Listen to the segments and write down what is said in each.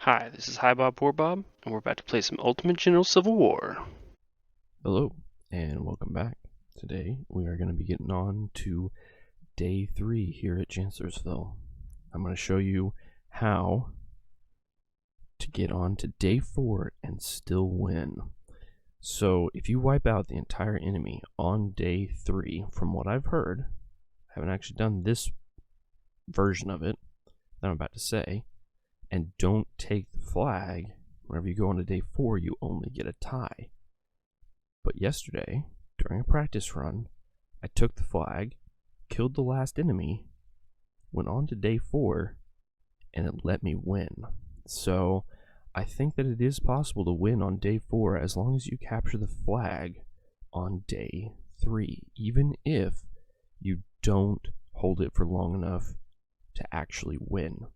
Hi, this is Hi Bob Poor Bob, and we're about to play some Ultimate General Civil War. Hello, and welcome back. Today, we are going to be getting on to Day 3 here at Chancellorsville. I'm going to show you how to get on to Day 4 and still win. So, if you wipe out the entire enemy on Day 3, from what I've heard, I haven't actually done this version of it that I'm about to say, and don't take the flag, whenever you go on to Day 4, you only get a tie. But yesterday, during a practice run, I took the flag, killed the last enemy, went on to Day 4, and it let me win. So, I think that it is possible to win on Day 4 as long as you capture the flag on Day 3, even if you don't hold it for long enough to actually win.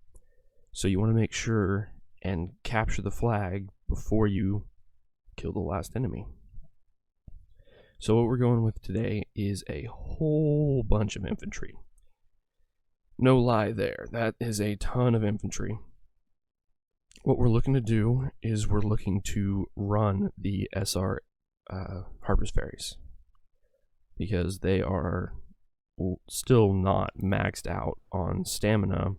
So you want to make sure and capture the flag before you kill the last enemy. So what we're going with today is a whole bunch of infantry. No lie there, that is a ton of infantry. What we're looking to do is we're looking to run the SR Harper's Ferries, because they are still not maxed out on stamina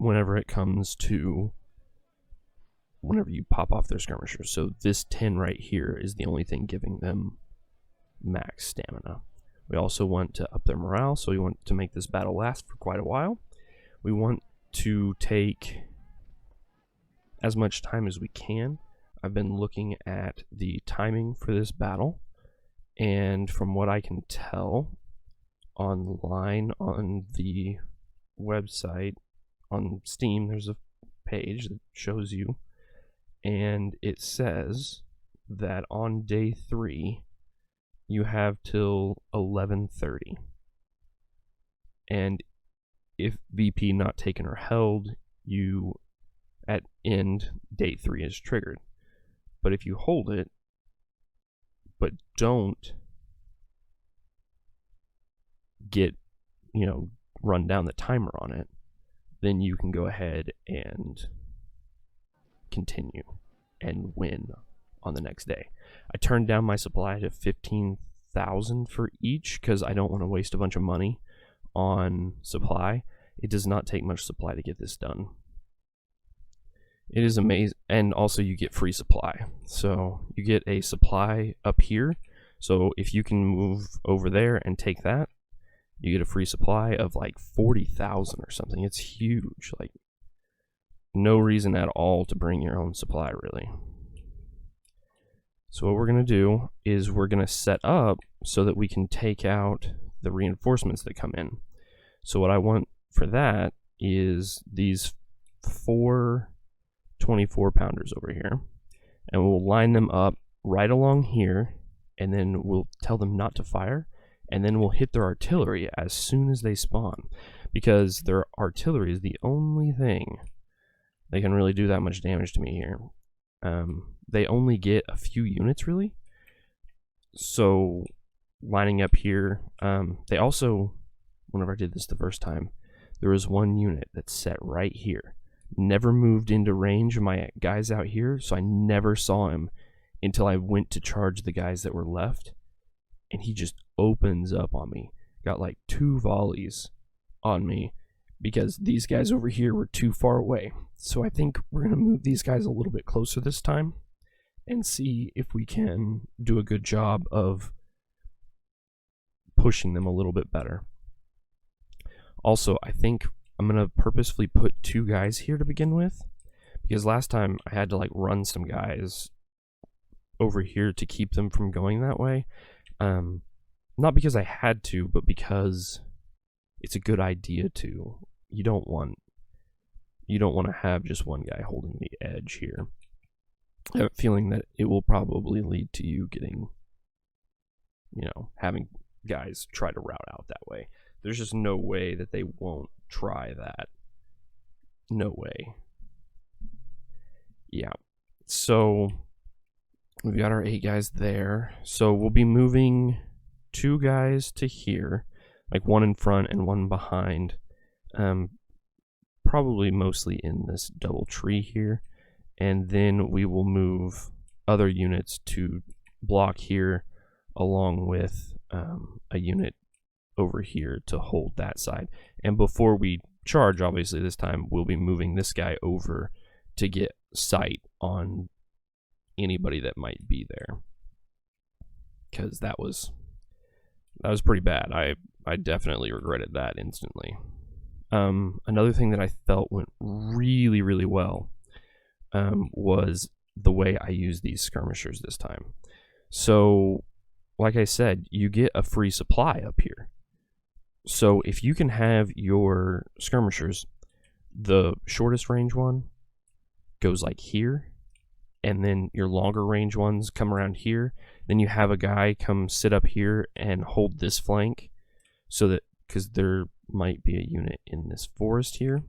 whenever it comes to whenever you pop off their skirmishers. So this 10 right here is the only thing giving them max stamina. We also want to up their morale, so we want to make this battle last for quite a while. We want to take as much time as we can. I've been looking at the timing for this battle, and from what I can tell online on the website, on Steam, there's a page that shows you, and it says that on Day 3 you have till 11:30, and if VP not taken or held, you at end Day 3 is triggered. But if you hold it but don't get, run down the timer on it, then you can go ahead and continue and win on the next day. I turned down my supply to 15,000 for each because I don't want to waste a bunch of money on supply. It does not take much supply to get this done. It is amazing, and also you get free supply. So you get a supply up here. So if you can move over there and take that, you get a free supply of like 40,000 or something. It's huge. Like, no reason at all to bring your own supply, really. So what we're going to do is we're going to set up so that we can take out the reinforcements that come in. So what I want for that is these 4 24-pounders over here, and we'll line them up right along here, and then we'll tell them not to fire, and then we'll hit their artillery as soon as they spawn, because their artillery is the only thing they can really do that much damage to me here. They only get a few units, really. So lining up here, they also, whenever I did this the first time, there was one unit that's set right here. Never moved into range of my guys out here, so I never saw him until I went to charge the guys that were left, and he just opens up on me. Got like 2 volleys on me because these guys over here were too far away. So I think we're going to move these guys a little bit closer this time and see if we can do a good job of pushing them a little bit better. Also, I think I'm going to purposefully put 2 guys here to begin with, because last time I had to like run some guys over here to keep them from going that way. Not because I had to, but because it's a good idea to. You don't want to have just one guy holding the edge here. I have a feeling that it will probably lead to you getting, having guys try to route out that way. There's just no way that they won't try that. No way. Yeah. So we've got our 8 guys there. So we'll be moving 2 guys to here, like 1 in front and 1 behind. probably mostly in this double tree here, and then we will move other units to block here along with a unit over here to hold that side. And before we charge, obviously this time we'll be moving this guy over to get sight on anybody that might be there, because that was pretty bad. I definitely regretted that instantly. Another thing that I felt went really, really well was the way I used these skirmishers this time. So, like I said, you get a free supply up here. So if you can have your skirmishers, the shortest range one goes like here, and then your longer range ones come around here. Then you have a guy come sit up here and hold this flank, so that, because there might be a unit in this forest here.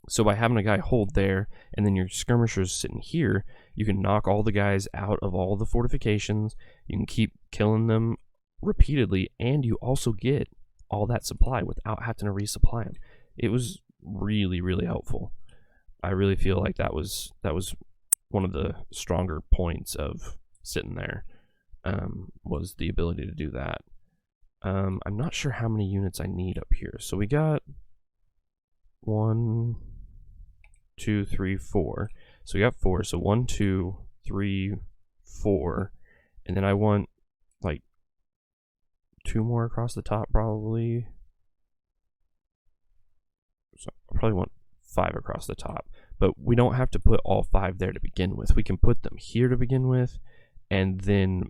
So by having a guy hold there, and then your skirmishers sitting here, you can knock all the guys out of all the fortifications. You can keep killing them repeatedly, and you also get all that supply without having to resupply them. It was really, really helpful. I really feel like that was one of the stronger points of sitting there, was the ability to do that. I'm not sure how many units I need up here. So we got 1, 2, 3, 4. So we got 4. So 1, 2, 3, 4. And then I want like 2 more across the top probably. So I probably want 5 across the top. But we don't have to put all 5 there to begin with. We can put them here to begin with, and then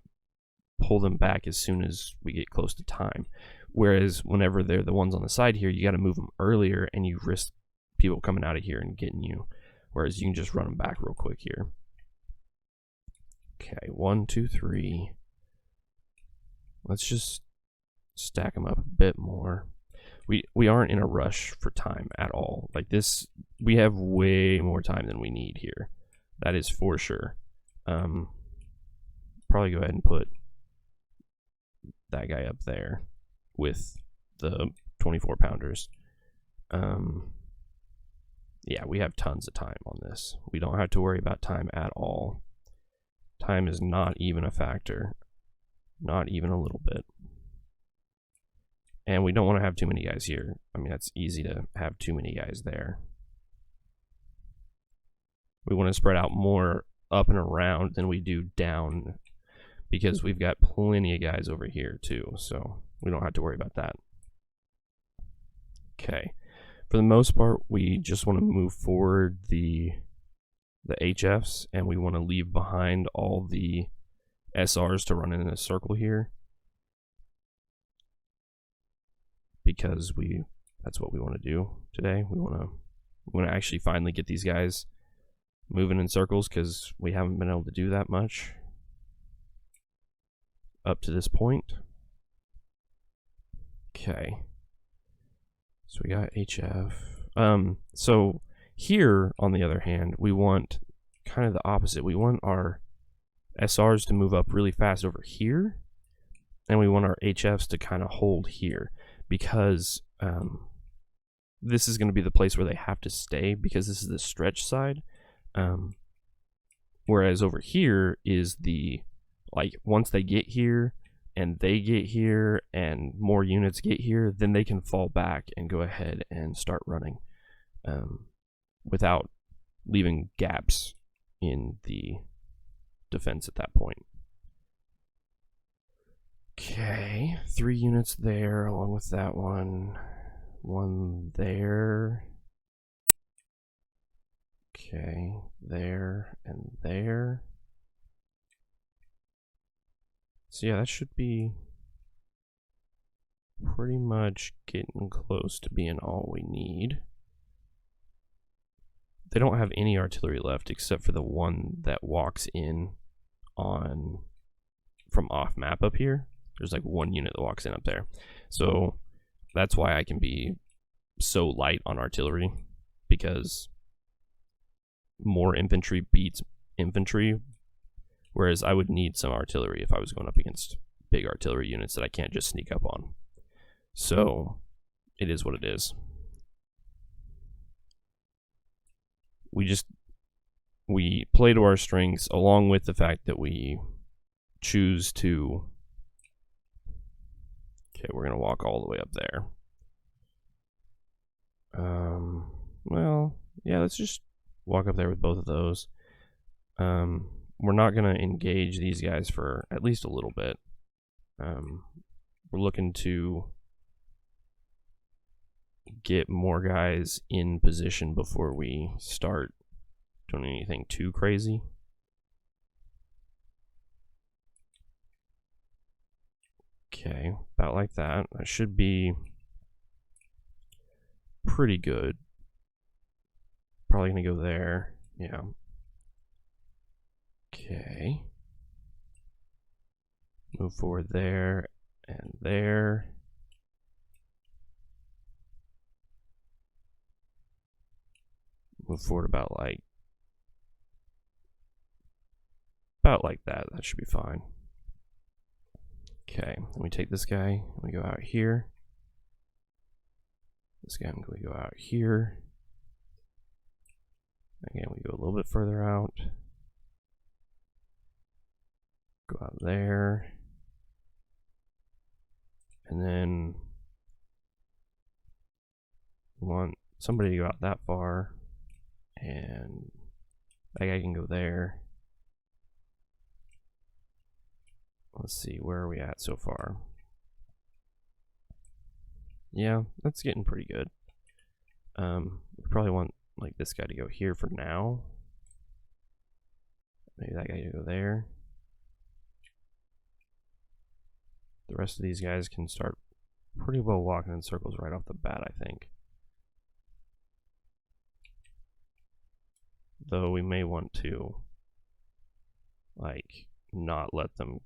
pull them back as soon as we get close to time. Whereas whenever they're the ones on the side here, you got to move them earlier, and you risk people coming out of here and getting you. Whereas you can just run them back real quick here. Okay, 1, 2, 3. Let's just stack them up a bit more. We aren't in a rush for time at all. Like this, we have way more time than we need here. That is for sure. Probably go ahead and put that guy up there with the 24 pounders. Yeah, we have tons of time on this. We don't have to worry about time at all. Time is not even a factor. Not even a little bit. And we don't want to have too many guys here. I mean, that's easy to have too many guys there. We want to spread out more up and around than we do down, because we've got plenty of guys over here too, so we don't have to worry about that. Okay. For the most part, we just want to move forward the HFs, and we want to leave behind all the SRs to run in a circle here, because that's what we want to do today. We want to actually finally get these guys moving in circles, because we haven't been able to do that much up to this point. Okay. So we got HF. So here, on the other hand, we want kind of the opposite. We want our SRs to move up really fast over here, and we want our HFs to kind of hold here, because this is going to be the place where they have to stay, because this is the stretch side. Whereas over here is the, like, once they get here and they get here and more units get here, then they can fall back and go ahead and start running without leaving gaps in the defense at that point. Okay, 3 units there along with that one. 1 there. Okay, there and there. So yeah, that should be pretty much getting close to being all we need. They don't have any artillery left except for the one that walks in on from off map up here. There's like 1 unit that walks in up there. So that's why I can be so light on artillery, because more infantry beats infantry, whereas I would need some artillery if I was going up against big artillery units that I can't just sneak up on. So it is what it is. we play to our strengths, along with the fact that we choose to. Okay, we're gonna walk all the way up there. Well, yeah, let's just walk up there with both of those. We're not gonna engage these guys for at least a little bit. We're looking to get more guys in position before we start doing anything too crazy. Okay, about like that. That should be pretty good. Probably gonna go there. Yeah. Okay. Move forward there and there. Move forward about like that. That should be fine. Okay, then we take this guy and we go out here. This guy and we go out here. Again, we go a little bit further out. Go out there. And then we want somebody to go out that far. And that guy can go there. Let's see, where are we at so far? Yeah, that's getting pretty good. We probably want like this guy to go here for now. Maybe that guy to go there. The rest of these guys can start pretty well walking in circles right off the bat, I think. Though we may want to like not let them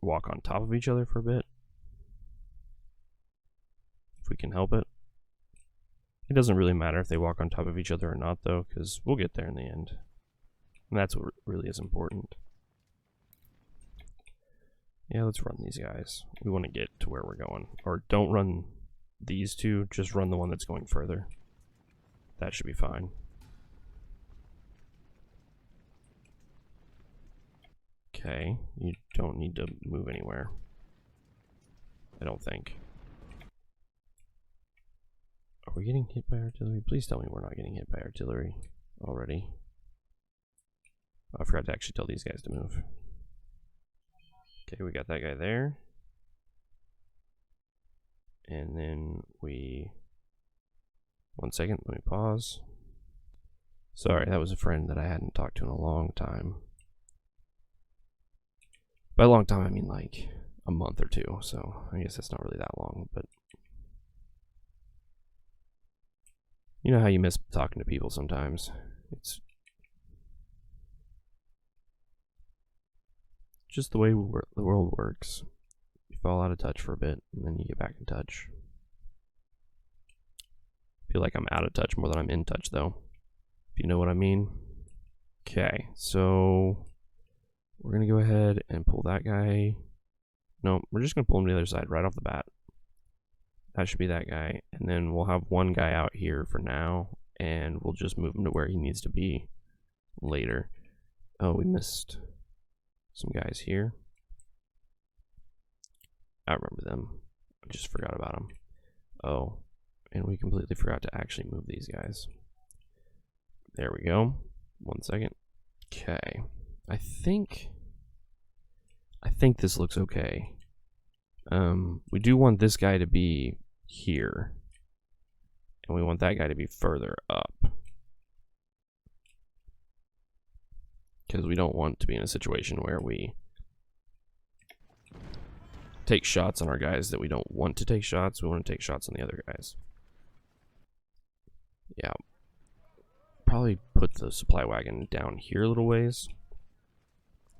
walk on top of each other for a bit, if we can help it. It doesn't really matter if they walk on top of each other or not, though, because we'll get there in the end. And that's what really is important. Yeah, let's run these guys. We want to get to where we're going. Or don't run these two, just run the one that's going further. That should be fine. Okay, you don't need to move anywhere. I don't think. Are we getting hit by artillery? Please tell me we're not getting hit by artillery already. Oh, I forgot to actually tell these guys to move. Okay, we got that guy there. And then we... One second, let me pause. Sorry, that was a friend that I hadn't talked to in a long time. By a long time, I mean like a month or two, so I guess that's not really that long, but... You know how you miss talking to people sometimes. It's just the way the world works. You fall out of touch for a bit, and then you get back in touch. I feel like I'm out of touch more than I'm in touch, though. If you know what I mean. Okay, so we're going to go ahead and pull that guy. No, we're just going to pull him to the other side right off the bat. That should be that guy. And then we'll have one guy out here for now, and we'll just move him to where he needs to be later. Oh, we missed some guys here. I remember them. I just forgot about them. Oh, and we completely forgot to actually move these guys. There we go. 1 second. Okay. I think this looks okay. We do want this guy to be here, and we want that guy to be further up, because we don't want to be in a situation where we take shots on our guys that we don't want to take shots. We want to take shots on the other guys. Yeah. Probably put the supply wagon down here a little ways,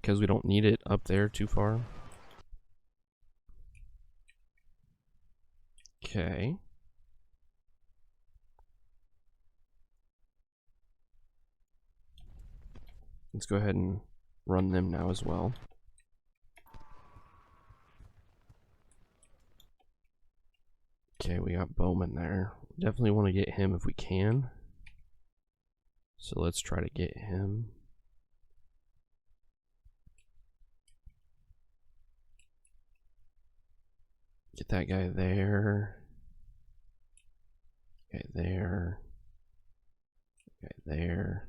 because we don't need it up there too far. Okay. Let's go ahead and run them now as well. Okay, we got Bowman there. Definitely want to get him if we can. So let's try to get him. Get that guy there. Guy there. Guy there.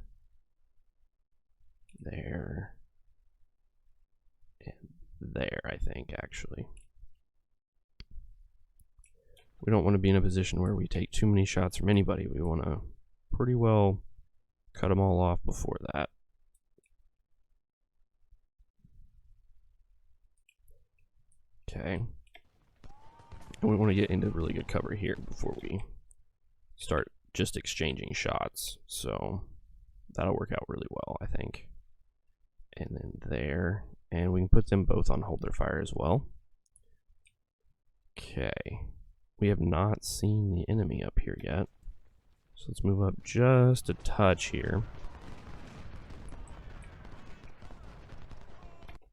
There. And there, I think, actually. We don't want to be in a position where we take too many shots from anybody. We want to pretty well cut them all off before that. Okay. And we want to get into really good cover here before we start just exchanging shots. So that'll work out really well, I think. And then there. And we can put them both on hold their fire as well. Okay. We have not seen the enemy up here yet. So let's move up just a touch here.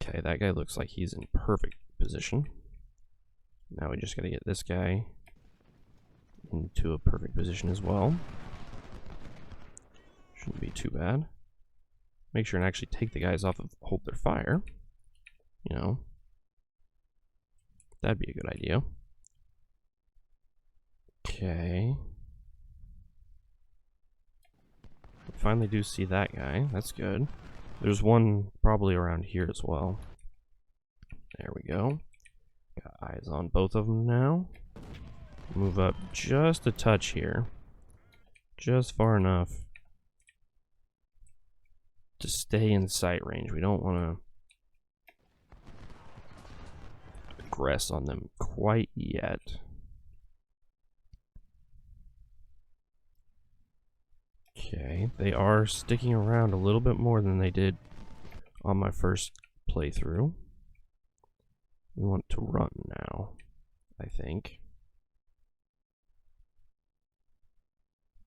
Okay, that guy looks like he's in perfect position. Now we just gotta get this guy into a perfect position as well. Shouldn't be too bad. Make sure and actually take the guys off of hold their fire. You know, that'd be a good idea. Okay. We finally do see that guy. That's good. There's one probably around here as well. There we go. Got eyes on both of them now. Move up just a touch here. Just far enough to stay in sight range. We don't want to aggress on them quite yet. Okay, they are sticking around a little bit more than they did on my first playthrough. We want to run now, I think.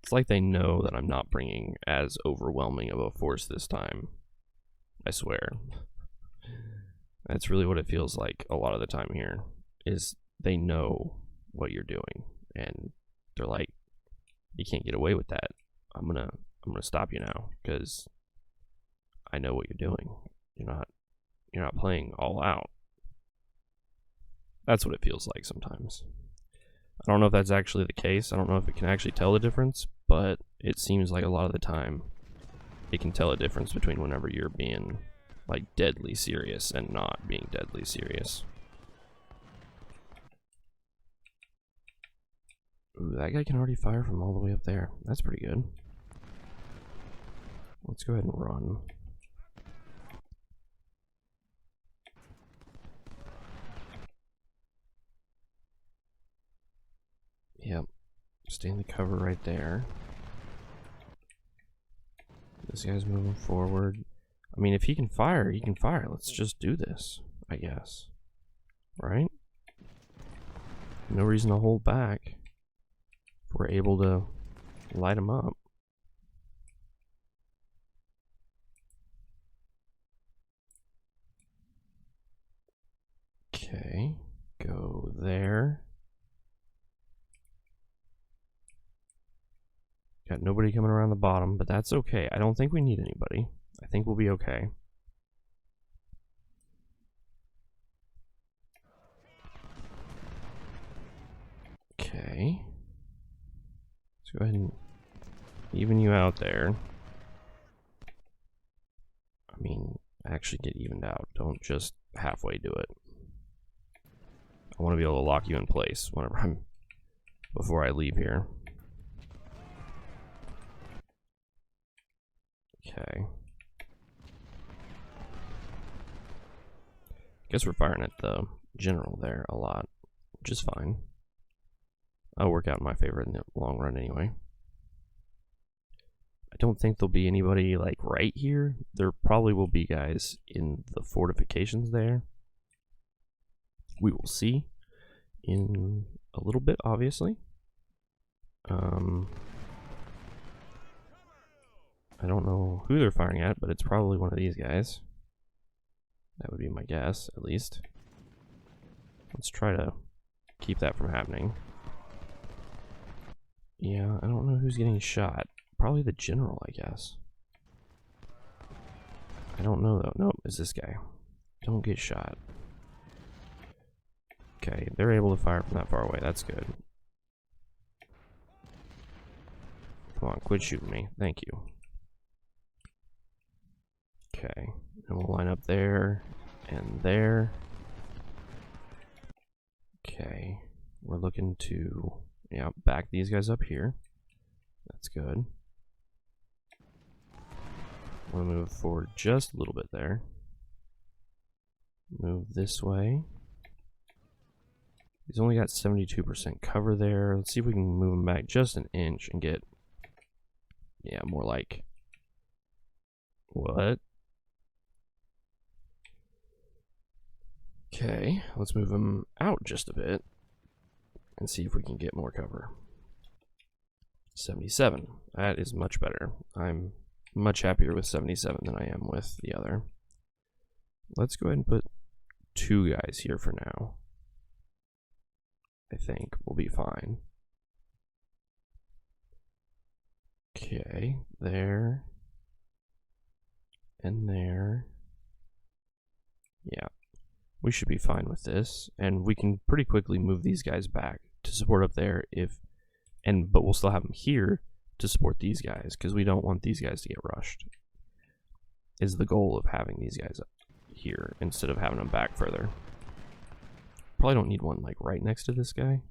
It's like they know that I'm not bringing as overwhelming of a force this time. I swear. That's really what it feels like a lot of the time here, is they know what you're doing, and they're like, you can't get away with that. I'm gonna stop you now because I know what you're doing. You're not playing all out. That's what it feels like sometimes. I don't know if that's actually the case. I don't know if it can actually tell the difference, but it seems like a lot of the time it can tell a difference between whenever you're being like deadly serious and not being deadly serious. Ooh, that guy can already fire from all the way up there. That's pretty good. Let's go ahead and run. Yep. Stay in the cover right there. This guy's moving forward. I mean, if he can fire, he can fire. Let's just do this, I guess. Right? No reason to hold back. If we're able to light him up. Okay. Go there. Got nobody coming around the bottom, but that's okay. I don't think we need anybody. I think we'll be okay. Okay. Let's go ahead and even you out there. I mean, actually get evened out. Don't just halfway do it. I want to be able to lock you in place whenever before I leave here. Okay. Guess we're firing at the general there a lot, which is fine. That'll work out in my favor in the long run anyway. I don't think there'll be anybody like right here. There probably will be guys in the fortifications there. We will see in a little bit, obviously. I don't know who they're firing at, but it's probably one of these guys. That would be my guess, at least. Let's try to keep that from happening. Yeah, I don't know who's getting shot. Probably the general, I guess. I don't know though. Nope, it's this guy. Don't get shot. Okay, they're able to fire from that far away. That's good. Come on, quit shooting me. Thank you. Okay, and we'll line up there and there. Okay, we're looking to, yeah, back these guys up here. That's good. We'll move forward just a little bit there. Move this way. He's only got 72% cover there. Let's see if we can move him back just an inch and get, yeah, more like, what? Okay, let's move him out just a bit and see if we can get more cover. 77. That is much better. I'm much happier with 77 than I am with the other. Let's go ahead and put 2 guys here for now. I think we'll be fine. Okay, there. And there. Yeah. We should be fine with this, and we can pretty quickly move these guys back to support up there but we'll still have them here to support these guys, because we don't want these guys to get rushed. Is the goal of having these guys up here instead of having them back further. Probably don't need one like right next to this guy.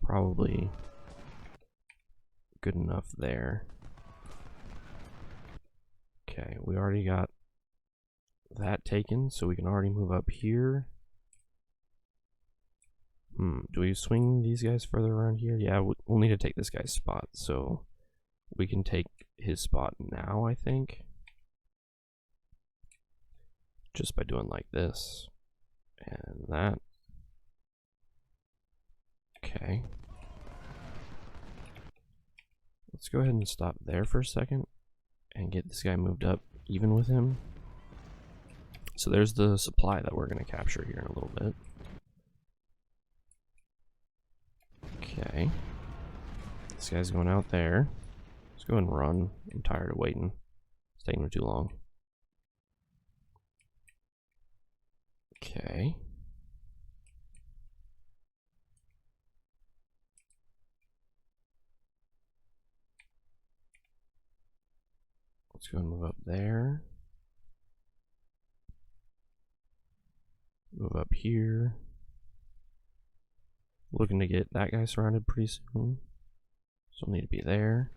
Probably good enough there. Okay, we already got that taken, so we can already move up here. Do we swing these guys further around here? Yeah, we'll need to take this guy's spot, so we can take his spot now, I think. Just by doing like this and that. Okay. Let's go ahead and stop there for a second and get this guy moved up even with him. So there's the supply that we're going to capture here in a little bit. Okay. This guy's going out there. Let's go and run. I'm tired of waiting. It's taking too long. Okay. Let's go and move up there. Move up here. Looking to get that guy surrounded pretty soon. So we'll need to be there.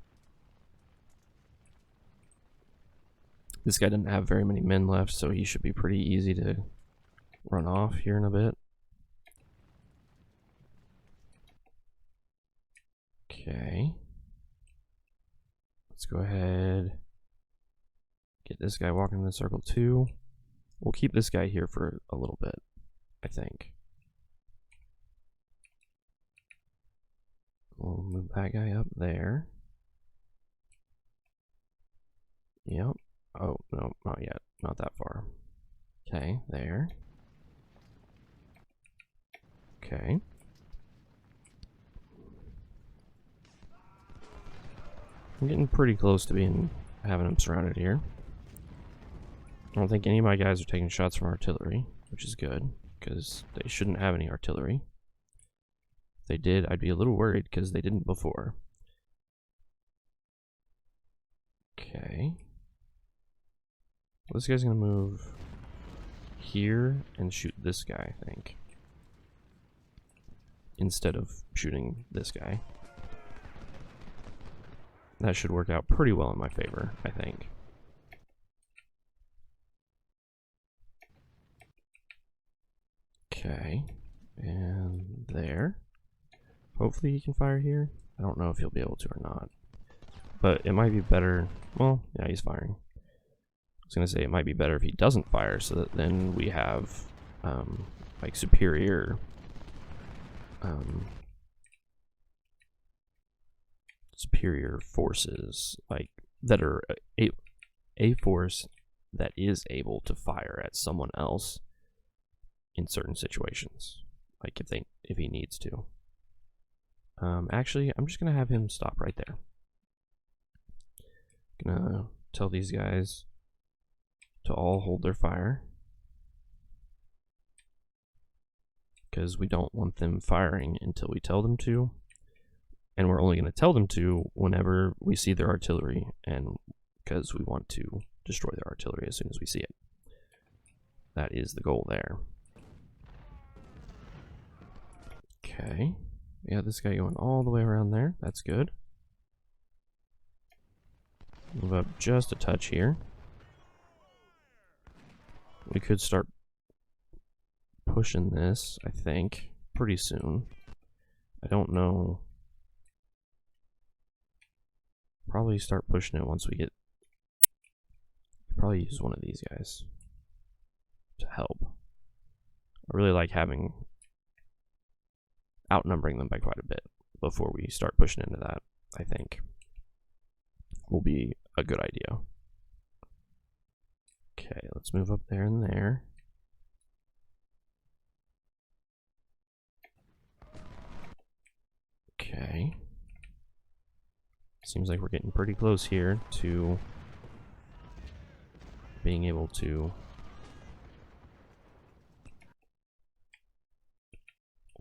This guy doesn't have very many men left, so he should be pretty easy to run off here in a bit. Okay. Let's go ahead. Get this guy walking in the circle too. We'll keep this guy here for a little bit, I think. We'll move that guy up there. Yep. Oh, no, not yet. Not that far. Okay, there. Okay. I'm getting pretty close to having them surrounded here. I don't think any of my guys are taking shots from artillery, which is good, because they shouldn't have any artillery. If they did, I'd be a little worried, because they didn't before. Okay. Well, this guy's going to move here and shoot this guy, I think, instead of shooting this guy. That should work out pretty well in my favor, I think. Okay, and there. Hopefully he can fire here. I don't know if he'll be able to or not. But it might be better. Well, yeah, he's firing. I was going to say it might be better if he doesn't fire, so that then we have like superior forces, like that are a force that is able to fire at someone else in certain situations, like if he needs to. Actually, I'm just gonna have him stop right there. Gonna tell these guys to all hold their fire, because we don't want them firing until we tell them to, and we're only going to tell them to whenever we see their artillery, and because we want to destroy their artillery as soon as we see it. That is the goal there. Okay, we got this guy going all the way around there. That's good. Move up just a touch here. We could start pushing this, I think, pretty soon. I don't know. Probably start pushing it once we get... Probably use one of these guys to help. I really like having... outnumbering them by quite a bit before we start pushing into that, I think, will be a good idea. Okay, let's move up there and there. Okay. Seems like we're getting pretty close here to being able to...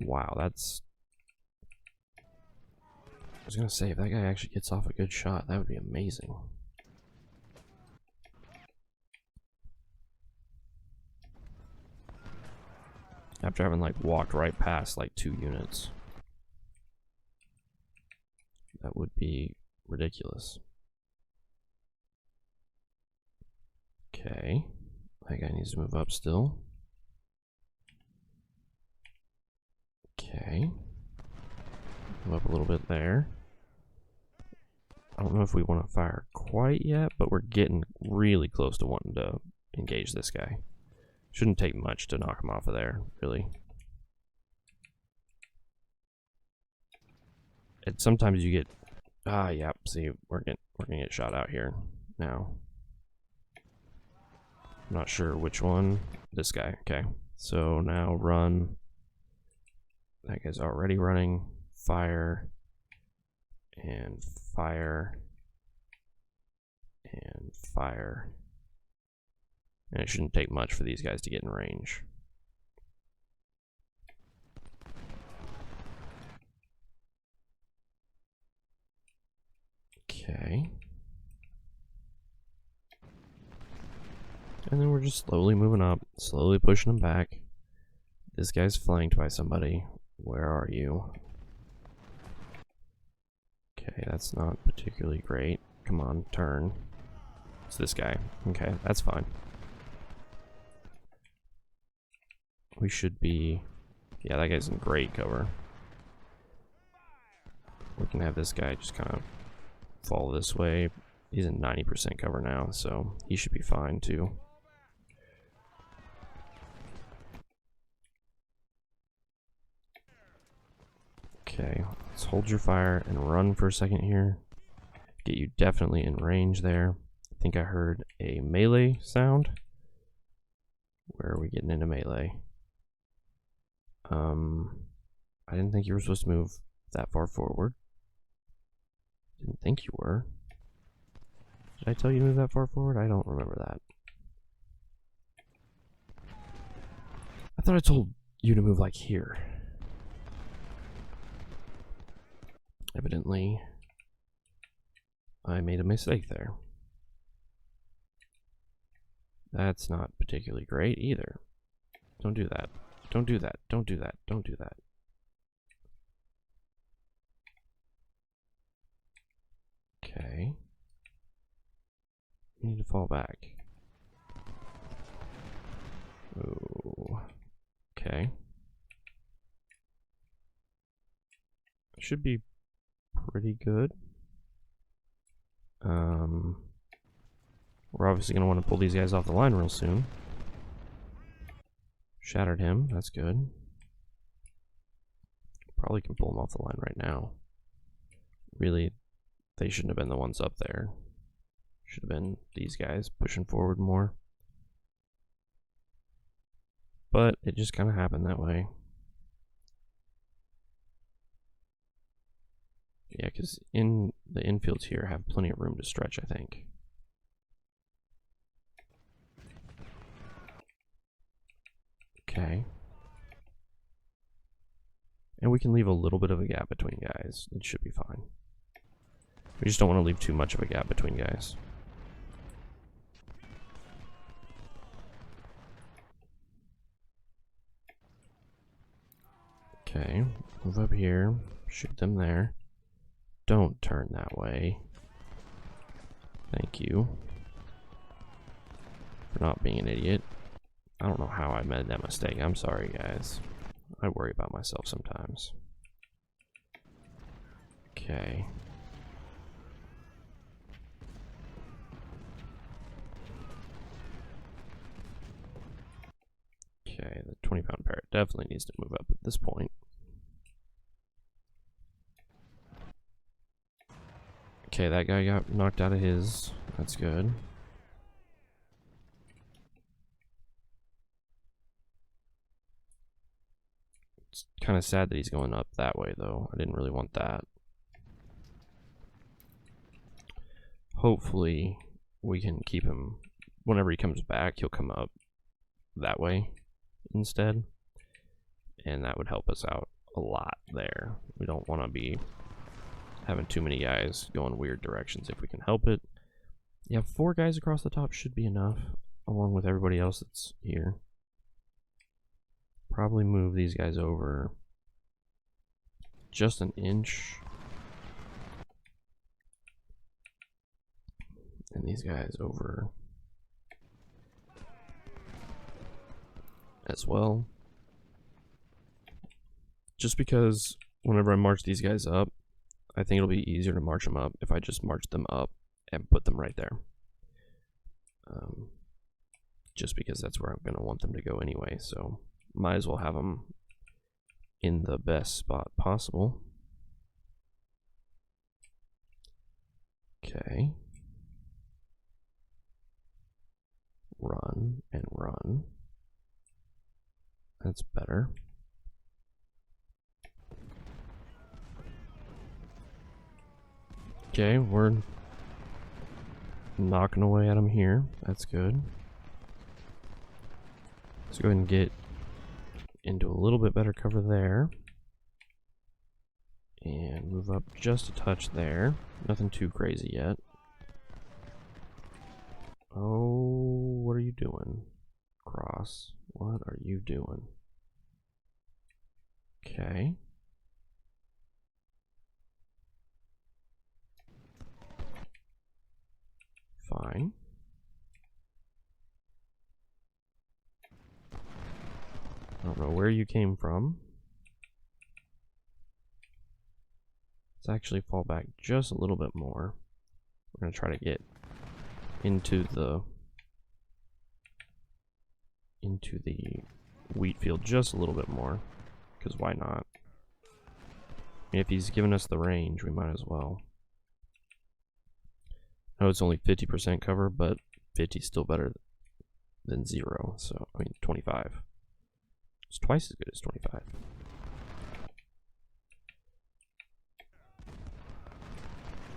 Wow, that's... I was gonna say, if that guy actually gets off a good shot, that would be amazing. After having like walked right past like 2 units. That would be ridiculous. Okay. That guy needs to move up still. Okay. Move up a little bit there. I don't know if we want to fire quite yet, but we're getting really close to wanting to engage this guy. Shouldn't take much to knock him off of there, really. And sometimes you get... Ah, yeah, see, we're gonna get shot out here now. I'm not sure which one. This guy, okay. So now run. That guy's already running. Fire. And fire. And fire. And it shouldn't take much for these guys to get in range. Okay. And then we're just slowly moving up, slowly pushing them back. This guy's flanked by somebody. Where are you? Okay, that's not particularly great. Come on, turn. It's this guy. Okay, that's fine. We should be... Yeah, that guy's in great cover. We can have this guy just kind of fall this way. He's in 90% cover now, so he should be fine too. Okay, let's hold your fire and run for a second here. Get you definitely in range there. I think I heard a melee sound. Where are we getting into melee? I didn't think you were supposed to move that far forward. Didn't think you were. Did I tell you to move that far forward? I don't remember that. I thought I told you to move like here. Evidently, I made a mistake there. That's not particularly great either. Don't do that. Don't do that. Don't do that. Don't do that. Okay. You need to fall back. Oh. Okay. Should be pretty good. We're obviously going to want to pull these guys off the line real soon. Shattered him. That's good. Probably can pull him off the line right now. Really, they shouldn't have been the ones up there. Should have been these guys pushing forward more. But it just kind of happened that way. Yeah, because in the infields here have plenty of room to stretch, I think. Okay. And we can leave a little bit of a gap between guys. It should be fine. We just don't want to leave too much of a gap between guys. Okay, move up here, shoot them there. Don't turn that way. Thank you for not being an idiot. I don't know how I made that mistake. I'm sorry, guys. I worry about myself sometimes. Okay. Okay, the 20-pound parrot definitely needs to move up at this point. Okay, that guy got knocked out of his. That's good. It's kind of sad that he's going up that way, though. I didn't really want that. Hopefully, we can keep him. Whenever he comes back, he'll come up that way instead. And that would help us out a lot there. We don't want to be having too many guys going weird directions if we can help it. Yeah, 4 guys across the top should be enough, along with everybody else that's here. Probably move these guys over just an inch. And these guys over as well. Just because whenever I march these guys up, I think it'll be easier to march them up if I just march them up and put them right there. Just because that's where I'm going to want them to go anyway, so might as well have them in the best spot possible. Okay. Run and run. That's better. Okay, we're knocking away at him here. That's good. Let's go ahead and get into a little bit better cover there. And move up just a touch there. Nothing too crazy yet. Oh, what are you doing? Cross. What are you doing? Okay. Fine. I don't know where you came from. Let's actually fall back just a little bit more. We're going to try to get into the wheat field just a little bit more, because why not? I mean, if he's giving us the range, we might as well. I know it's only 50% cover, but 50 is still better than 0. So, I mean, 25. It's twice as good as 25.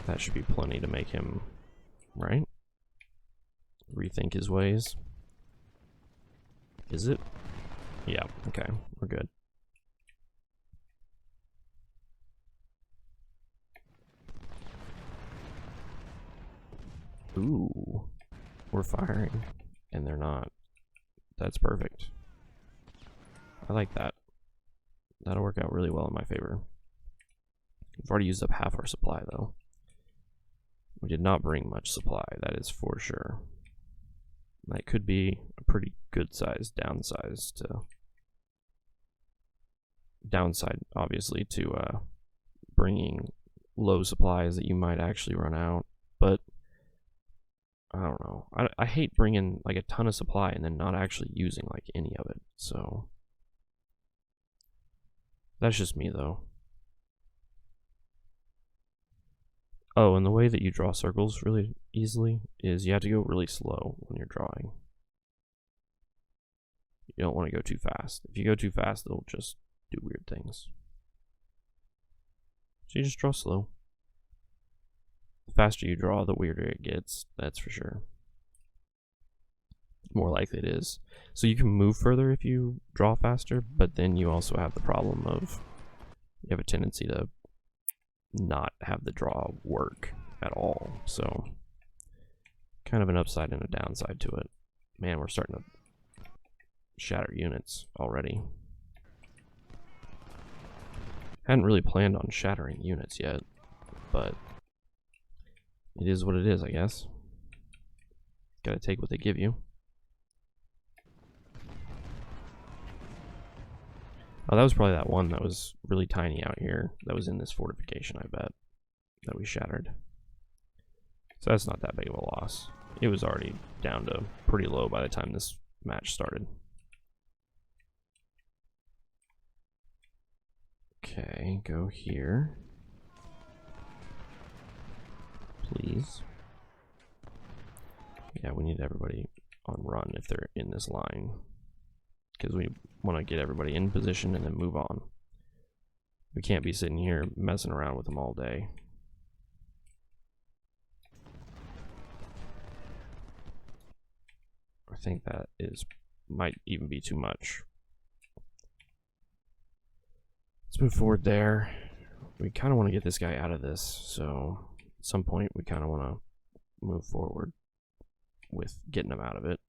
That should be plenty to make him, right? Rethink his ways. Is it? Yeah, okay, we're good. Ooh, we're firing, and they're not. That's perfect. I like that. That'll work out really well in my favor. We've already used up half our supply, though. We did not bring much supply, that is for sure. That could be a pretty good size downside, obviously, to bringing low supplies that you might actually run out. But I don't know. I hate bringing like a ton of supply and then not actually using like any of it. So that's just me, though. Oh, and the way that you draw circles really easily is you have to go really slow when you're drawing. You don't want to go too fast. If you go too fast, it'll just do weird things. So you just draw slow. The faster you draw, the weirder it gets, that's for sure. more likely it is. So you can move further if you draw faster, but then you also have the problem of you have a tendency to not have the draw work at all. So kind of an upside and a downside to it. Man, we're starting to shatter units already. Hadn't really planned on shattering units yet, but it is what it is, I guess. Gotta take what they give you. Oh, that was probably that one that was really tiny out here that was in this fortification, I bet, that we shattered. So that's not that big of a loss. It was already down to pretty low by the time this match started. Okay, go here. Please. Yeah, we need everybody on run if they're in this line, because we want to get everybody in position and then move on. We can't be sitting here messing around with them all day. I think that might even be too much. Let's move forward there. We kind of want to get this guy out of this, so at some point we kind of want to move forward with getting him out of it.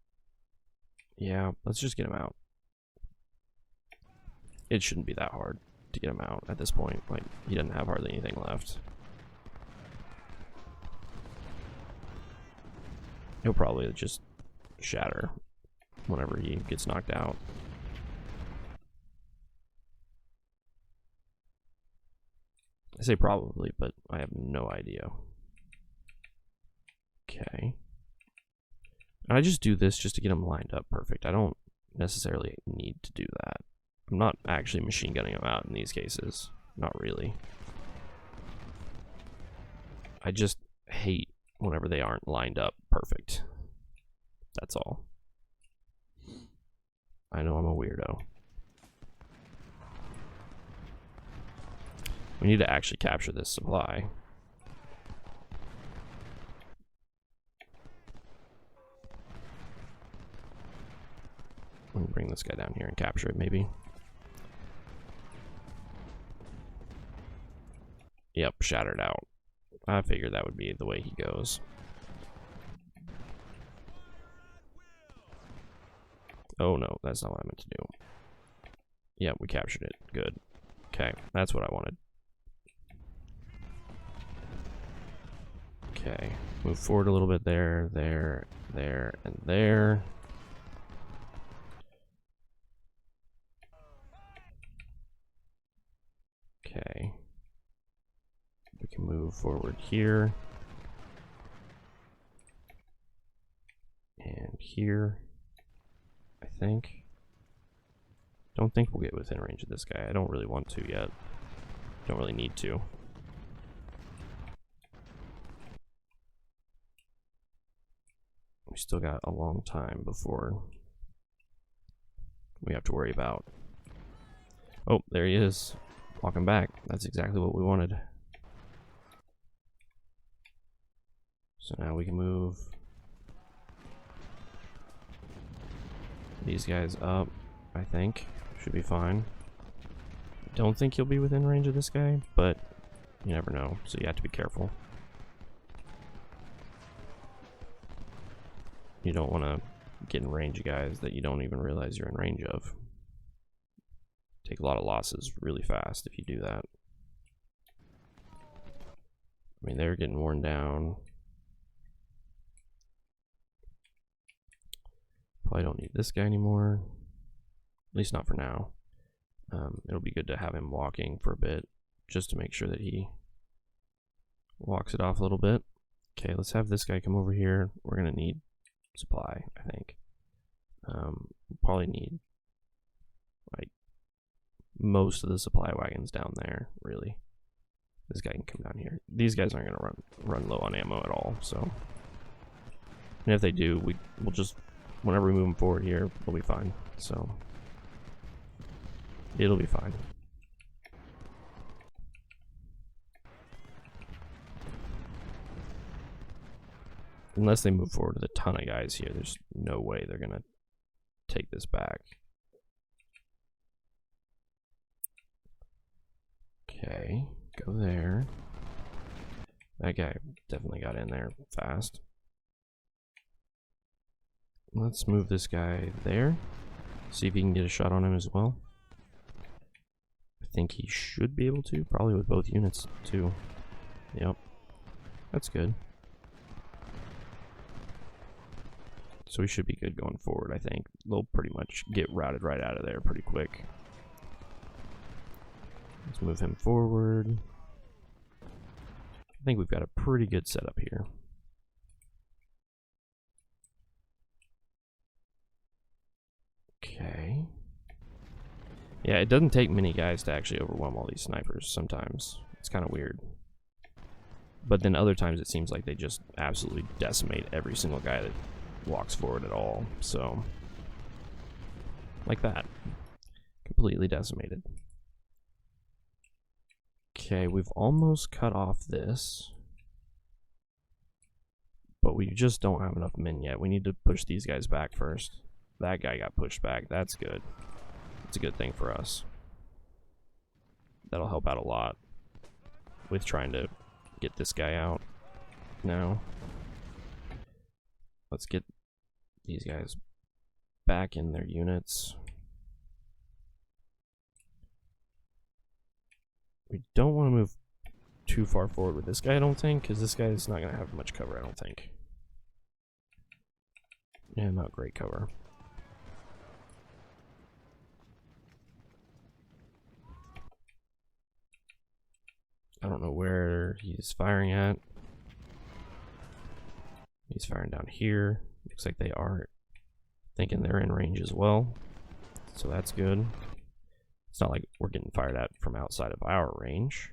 Yeah, let's just get him out. It shouldn't be that hard to get him out at this point. Like, he doesn't have hardly anything left. He'll probably just shatter whenever he gets knocked out. I say probably, but I have no idea. Okay. And I just do this just to get him lined up perfect. I don't necessarily need to do that. I'm not actually machine gunning him out in these cases. Not really. I just hate whenever they aren't lined up perfect. That's all. I know I'm a weirdo. We need to actually capture this supply. Let me bring this guy down here and capture it, maybe. Yep, shattered out. I figured that would be the way he goes. Oh no, that's not what I meant to do. Yeah, we captured it. Good. Okay, that's what I wanted. Okay, move forward a little bit there, there, and there. Okay. We can move forward here. And here, I think. Don't think we'll get within range of this guy. I don't really want to yet. Don't really need to. We still got a long time before we have to worry about. Oh, there he is. Walking back. That's exactly what we wanted. So now we can move these guys up, I think. Should be fine. Don't think he'll be within range of this guy, but you never know, so you have to be careful. You don't want to get in range of guys that you don't even realize you're in range of. Take a lot of losses really fast if you do that. I mean, they're getting worn down. Probably don't need this guy anymore. At least not for now. It'll be good to have him walking for a bit, just to make sure that he walks it off a little bit. Okay, let's have this guy come over here. We're gonna need supply, I think. We'll probably need like most of the supply wagons down there, really. This guy can come down here. These guys aren't gonna run low on ammo at all, so. And if they do, we'll just, whenever we move them forward here, we'll be fine. So it'll be fine. Unless they move forward with a ton of guys here, there's no way they're gonna take this back. Okay, go there. That guy definitely got in there fast. Let's move this guy there. See if he can get a shot on him as well. I think he should be able to, probably with both units too. Yep, that's good. So we should be good going forward, I think. They'll pretty much get routed right out of there pretty quick. Let's move him forward. I think we've got a pretty good setup here. Okay. Yeah, it doesn't take many guys to actually overwhelm all these snipers sometimes. It's kind of weird. But then other times it seems like they just absolutely decimate every single guy that walks forward at all. So, like that. Completely decimated. Okay, we've almost cut off this. But we just don't have enough men yet. We need to push these guys back first. That guy got pushed back. That's good. It's a good thing for us. That'll help out a lot with trying to get this guy out now. Let's get these guys back in their units. We don't want to move too far forward with this guy, I don't think, because this guy is not going to have much cover, I don't think. Yeah, not great cover. I don't know where he's firing at. He's firing down here. Looks like they are thinking they're in range as well. So that's good. It's not like we're getting fired at from outside of our range.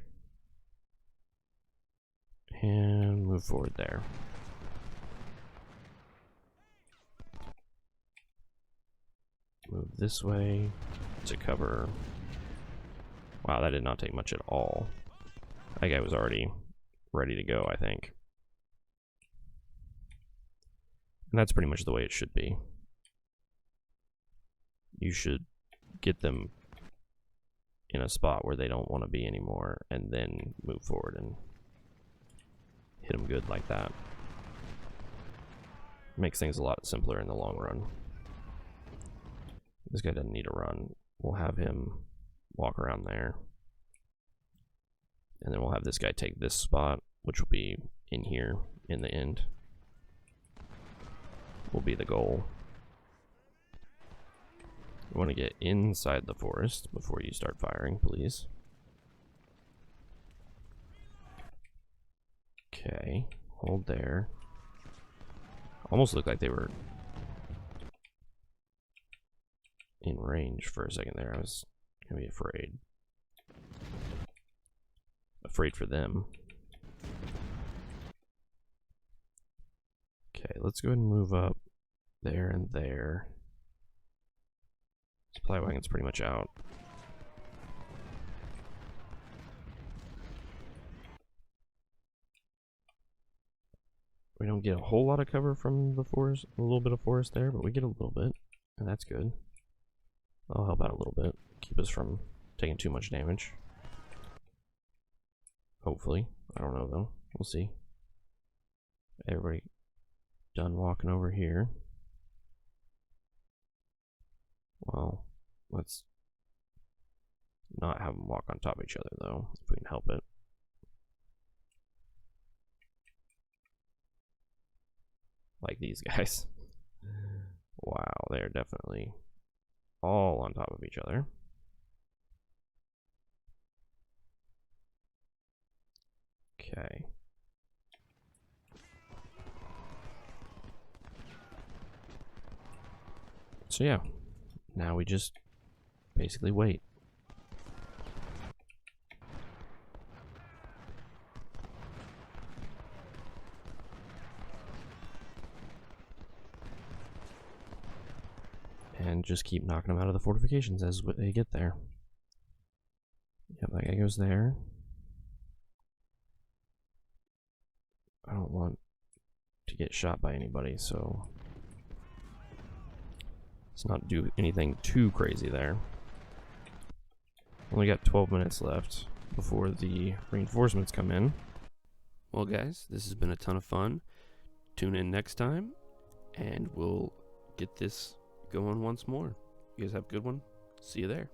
And move forward there. Move this way to cover. Wow, that did not take much at all. That guy was already ready to go, I think. And that's pretty much the way it should be. You should get them in a spot where they don't want to be anymore, and then move forward and hit them good like that. Makes things a lot simpler in the long run. This guy doesn't need to run. We'll have him walk around there. And then we'll have this guy take this spot, which will be in here in the end. Will be the goal. You want to get inside the forest before you start firing, please. Okay, hold there. Almost looked like they were in range for a second there. I was gonna be afraid. Afraid for them. Okay, let's go ahead and move up there and there. Supply wagon's pretty much out. We don't get a whole lot of cover from the forest, a little bit of forest there, but we get a little bit, and that's good. That'll help out a little bit, keep us from taking too much damage. Hopefully. I don't know though. We'll see. Everybody done walking over here. Well, let's not have them walk on top of each other though, if we can help it. Like these guys. Wow, they're definitely all on top of each other. Okay. So yeah, now we just basically wait. And just keep knocking them out of the fortifications as they get there. Yep, that guy goes there. I don't want to get shot by anybody, so let's not do anything too crazy there. Only got 12 minutes left before the reinforcements come in. Well, guys, this has been a ton of fun. Tune in next time, and we'll get this going once more. You guys have a good one. See you there.